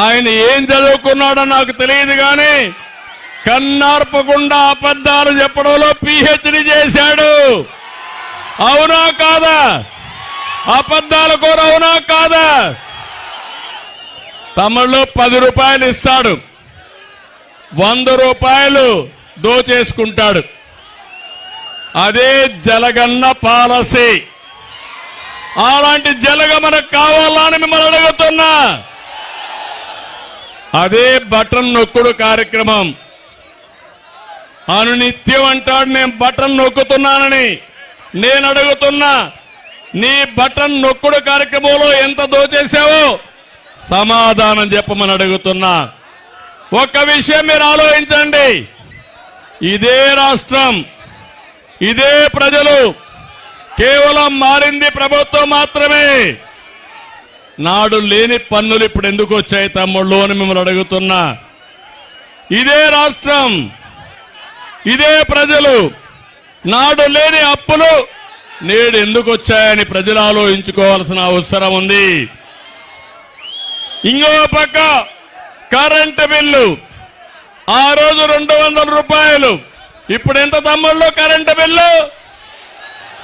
ఆయన ఏం చదువుకున్నాడో నాకు తెలియదు కానీ కన్నార్పకుండా అబద్ధాలు చెప్పడంలో పిహెచ్డి చేశాడు. అవునా కాదా? అబద్ధాల కూర అవునా కాదా? తమిళ్లో 10 రూపాయలు ఇస్తాడు, 100 రూపాయలు దోచేసుకుంటాడు. అదే జలగన్న పాలసీ. అలాంటి జలగ మనకు కావాలని మిమ్మల్ని అడుగుతున్నా. అదే బటన్ నొక్కుడు కార్యక్రమం. అనునిత్యం అంటాడు నేను బటన్ నొక్కుతున్నానని. నేను అడుగుతున్నా, నీ బటన్ నొక్కుడు కార్యక్రమంలో ఎంత దోచేశావో సమాధానం చెప్పమని అడుగుతున్నా. ఒక్క విషయం మీరు ఆలోచించండి. ఇదే రాష్ట్రం, ఇదే ప్రజలు, కేవలం మారింది ప్రభుత్వం మాత్రమే. నాడు లేని పన్నులు ఇప్పుడు ఎందుకు వచ్చాయి తమ్ముళ్ళు అని మిమ్మల్ని అడుగుతున్నా. ఇదే రాష్ట్రం, ఇదే ప్రజలు, నాడు లేని అప్పులు నేడు ఎందుకు వచ్చాయని ప్రజలు ఆలోచించుకోవాల్సిన అవసరం ఉంది. ఇంకో పక్క కరెంటు బిల్లు ఆ రోజు 200 రూపాయలు, ఇప్పుడు ఎంత తమ్ముళ్ళు కరెంటు బిల్లు?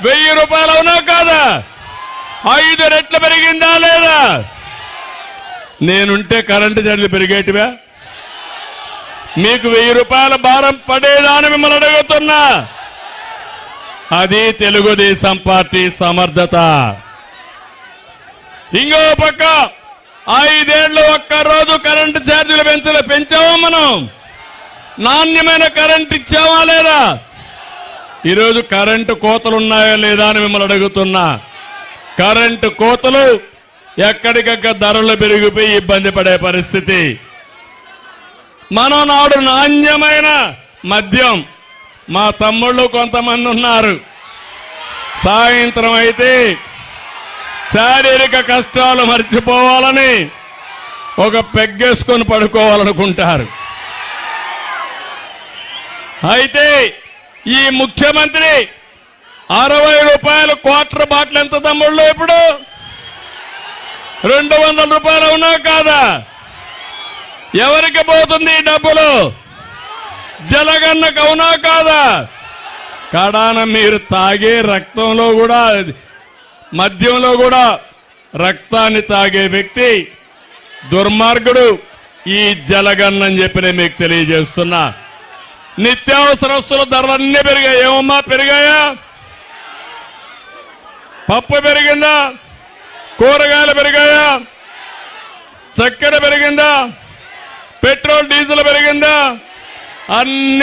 1000 రూపాయలు అవునా కాదా? 5 రెట్లు పెరిగిందా లేదా? నేనుంటే కరెంటు ఛార్జీలు పెరిగేటివా? మీకు 1000 రూపాయల భారం పడేదా అని మిమ్మల్ని అడుగుతున్నా. అది తెలుగుదేశం పార్టీ సమర్థత. ఇంకో పక్క 5 ఏళ్లు ఒక్కరోజు కరెంటు ఛార్జీలు పెంచావా? మనం నాణ్యమైన కరెంటు ఇచ్చావా లేదా? ఈరోజు కరెంటు కోతలు ఉన్నాయా లేదా అని మిమ్మల్ని అడుగుతున్నా. కరెంటు కోతలు, ఎక్కడికక్కడ ధరలు పెరిగిపోయి ఇబ్బంది పడే పరిస్థితి. మనం నాడు నాణ్యమైన మద్యం, మా తమ్ముళ్ళు కొంతమంది ఉన్నారు, సాయంత్రం అయితే శారీరక కష్టాలు మర్చిపోవాలని ఒక పెగ్గేసుకొని పడుకోవాలనుకుంటారు. అయితే ఈ ముఖ్యమంత్రి 60 రూపాయలు క్వార్టర్ బాటిల్ ఎంత తమ్ముళ్ళు? ఇప్పుడు 200 రూపాయలు అవునా కాదా? ఎవరికి పోతుంది ఈ డబ్బులు? జలగన్నకు అవునా కాదా? కడాన మీరు తాగే రక్తంలో కూడా, మద్యంలో కూడా రక్తాన్ని తాగే వ్యక్తి దుర్మార్గుడు ఈ జలగన్న అని చెప్పి నేను మీకు తెలియజేస్తున్నా. నిత్యావసర వస్తువుల ధరలన్నీ పెరిగాయి. ఏమమ్మా పెరిగాయా? పప్పు పెరిగిందా? కూరగాయలు పెరిగాయా? చక్కెర పెరిగిందా? పెట్రోల్ డీజిల్ పెరిగిందా? అన్ని